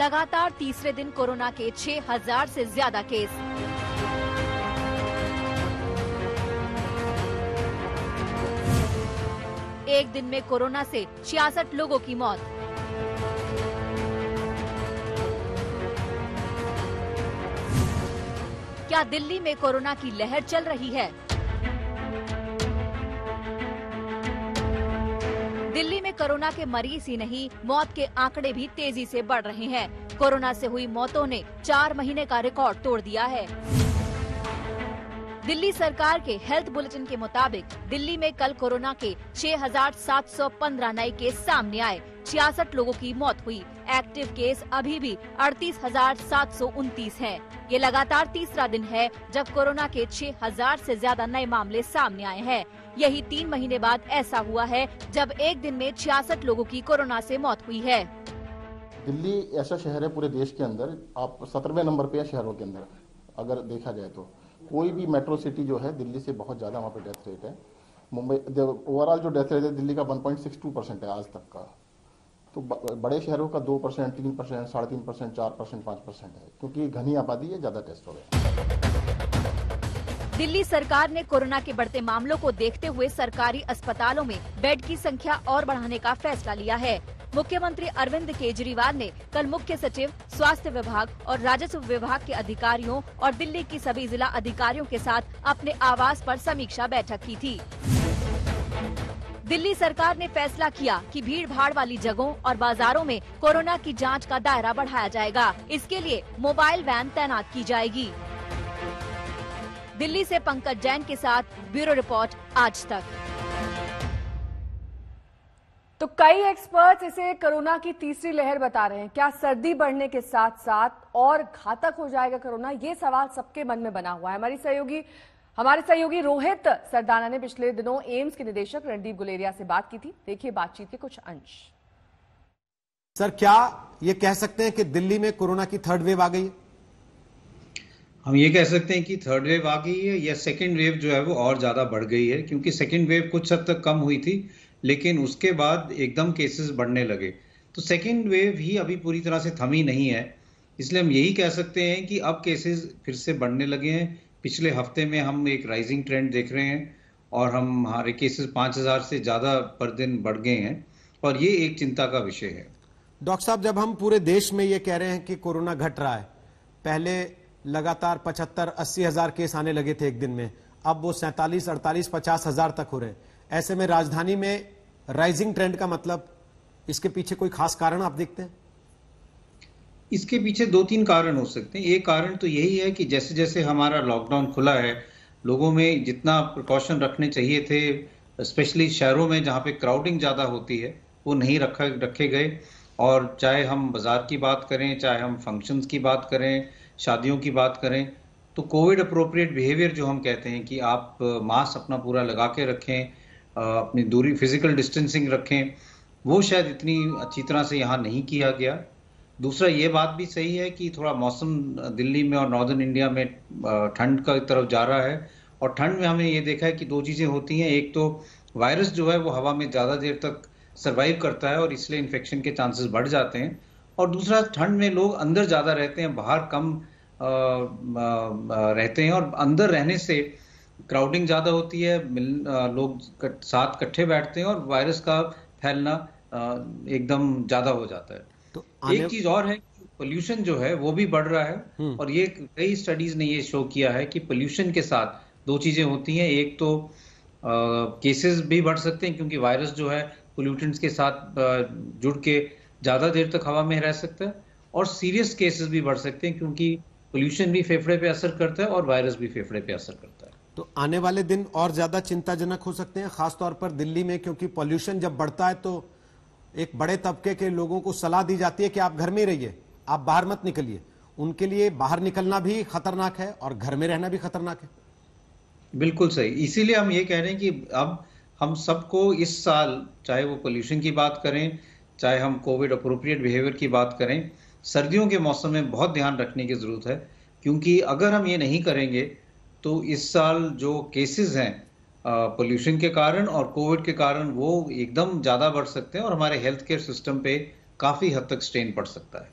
लगातार तीसरे दिन कोरोना के 6000 से ज्यादा केस। एक दिन में कोरोना से 66 लोगों की मौत। क्या दिल्ली में कोरोना की लहर चल रही है? दिल्ली में कोरोना के मरीज ही नहीं, मौत के आंकड़े भी तेजी से बढ़ रहे हैं। कोरोना से हुई मौतों ने 4 महीने का रिकॉर्ड तोड़ दिया है। दिल्ली सरकार के हेल्थ बुलेटिन के मुताबिक दिल्ली में कल कोरोना के 6715 नए केस सामने आए। 66 लोगों की मौत हुई। एक्टिव केस अभी भी 38,729 हैं। ये लगातार तीसरा दिन है जब कोरोना के 6000 से ज्यादा नए मामले सामने आए हैं। यही 3 महीने बाद ऐसा हुआ है जब एक दिन में 66 लोगों की कोरोना से मौत हुई है। दिल्ली ऐसा शहर है पूरे देश के अंदर, आप 17वें नंबर पे है शहरों के अंदर अगर देखा जाए तो। कोई भी मेट्रो सिटी जो है दिल्ली से बहुत ज़्यादा वहाँ पे डेथ रेट है। मुंबई ओवरऑल जो डेथ रेट है दिल्ली का 1.62% है आज तक का। तो बड़े शहरों का 2%, 3%, 3.5%, 4%, 5% है, क्योंकि घनी आबादी है, ज़्यादा टेस्ट हो गए। दिल्ली सरकार ने कोरोना के बढ़ते मामलों को देखते हुए सरकारी अस्पतालों में बेड की संख्या और बढ़ाने का फैसला लिया है। मुख्यमंत्री अरविंद केजरीवाल ने कल मुख्य सचिव, स्वास्थ्य विभाग और राजस्व विभाग के अधिकारियों और दिल्ली की सभी जिला अधिकारियों के साथ अपने आवास पर समीक्षा बैठक की थी। दिल्ली सरकार ने फैसला किया कि भीड़ भाड़ वाली जगहों और बाजारों में कोरोना की जांच का दायरा बढ़ाया जाएगा। इसके लिए मोबाइल वैन तैनात की जाएगी। दिल्ली से पंकज जैन के साथ ब्यूरो रिपोर्ट आज तक। तो कई एक्सपर्ट्स इसे कोरोना की तीसरी लहर बता रहे हैं। क्या सर्दी बढ़ने के साथ साथ और घातक हो जाएगा कोरोना? ये सवाल सबके मन में बना हुआ है। हमारे सहयोगी रोहित सरदाना ने पिछले दिनों एम्स के निदेशक रणदीप गुलेरिया से बात की थी। देखिए बातचीत के कुछ अंश। सर, क्या ये कह सकते हैं कि दिल्ली में कोरोना की थर्ड वेव आ गई है? हम ये कह सकते हैं कि थर्ड वेव आ गई है, या सेकेंड वेव जो है वो और ज्यादा बढ़ गई है, क्योंकि सेकेंड वेव कुछ हद तक कम हुई थी लेकिन उसके बाद एकदम केसेस बढ़ने लगे। तो सेकेंड वेव ही अभी पूरी तरह से थमी नहीं है, इसलिए हम यही कह सकते हैं कि अब केसेस फिर से बढ़ने लगे हैं। पिछले हफ्ते में हम एक राइजिंग ट्रेंड देख रहे हैं और हमारे केसेस 5000 से ज्यादा पर दिन बढ़ गए हैं और ये एक चिंता का विषय है। डॉक्टर साहब, जब हम पूरे देश में ये कह रहे हैं कि कोरोना घट रहा है, पहले लगातार 75-80 हजार केस आने लगे थे एक दिन में, अब वो 47, 48, 50 हजार तक हो रहे हैं। ऐसे में राजधानी में राइजिंग ट्रेंड का मतलब, इसके पीछे कोई खास कारण आप देखते हैं? इसके पीछे 2-3 कारण हो सकते हैं। एक कारण तो यही है कि जैसे जैसे हमारा लॉकडाउन खुला है, लोगों में जितना प्रिकॉशन रखने चाहिए थे, स्पेशली शहरों में जहां पे क्राउडिंग ज्यादा होती है, वो नहीं रखे गए। और चाहे हम बाजार की बात करें, चाहे हम फंक्शंस की बात करें, शादियों की बात करें, तो कोविड अप्रोप्रिएट बिहेवियर जो हम कहते हैं कि आप मास्क अपना पूरा लगा के रखें, अपनी दूरी, फिजिकल डिस्टेंसिंग रखें, वो शायद इतनी अच्छी तरह से यहाँ नहीं किया गया। दूसरा ये बात भी सही है कि थोड़ा मौसम दिल्ली में और नॉर्दर्न इंडिया में ठंड का तरफ जा रहा है, और ठंड में हमने ये देखा है कि 2 चीजें होती हैं। एक तो वायरस जो है वो हवा में ज्यादा देर तक सर्वाइव करता है और इसलिए इन्फेक्शन के चांसेस बढ़ जाते हैं, और दूसरा ठंड में लोग अंदर ज्यादा रहते हैं, बाहर कम रहते हैं, और अंदर रहने से क्राउडिंग ज्यादा होती है, लोग साथ इकट्ठे बैठते हैं और वायरस का फैलना एकदम ज्यादा हो जाता है। तो एक चीज और है, पोल्यूशन जो है वो भी बढ़ रहा है, और ये कई स्टडीज ने ये शो किया है कि पोल्यूशन के साथ 2 चीजें होती हैं। एक तो केसेस भी बढ़ सकते हैं क्योंकि वायरस जो है पोल्यूटेंट्स के साथ जुड़ के ज्यादा देर तक हवा में रह सकता है, और सीरियस केसेस भी बढ़ सकते हैं क्योंकि पोल्यूशन भी फेफड़े पे असर करता है और वायरस भी फेफड़े पे असर करता है। तो आने वाले दिन और ज्यादा चिंताजनक हो सकते हैं, खासतौर पर दिल्ली में, क्योंकि पोल्यूशन जब बढ़ता है तो एक बड़े तबके के लोगों को सलाह दी जाती है कि आप घर में रहिए, आप बाहर मत निकलिए। उनके लिए बाहर निकलना भी खतरनाक है और घर में रहना भी खतरनाक है। बिल्कुल सही, इसीलिए हम ये कह रहे हैं कि अब हम सबको इस साल, चाहे वो पोल्यूशन की बात करें, चाहे हम कोविड अप्रोप्रिएट बिहेवियर की बात करें, सर्दियों के मौसम में बहुत ध्यान रखने की जरूरत है, क्योंकि अगर हम ये नहीं करेंगे तो इस साल जो केसेस हैं पोल्यूशन के कारण और कोविड के कारण वो एकदम ज्यादा बढ़ सकते हैं और हमारे हेल्थ केयर सिस्टम पे काफी हद तक स्ट्रेन पड़ सकता है।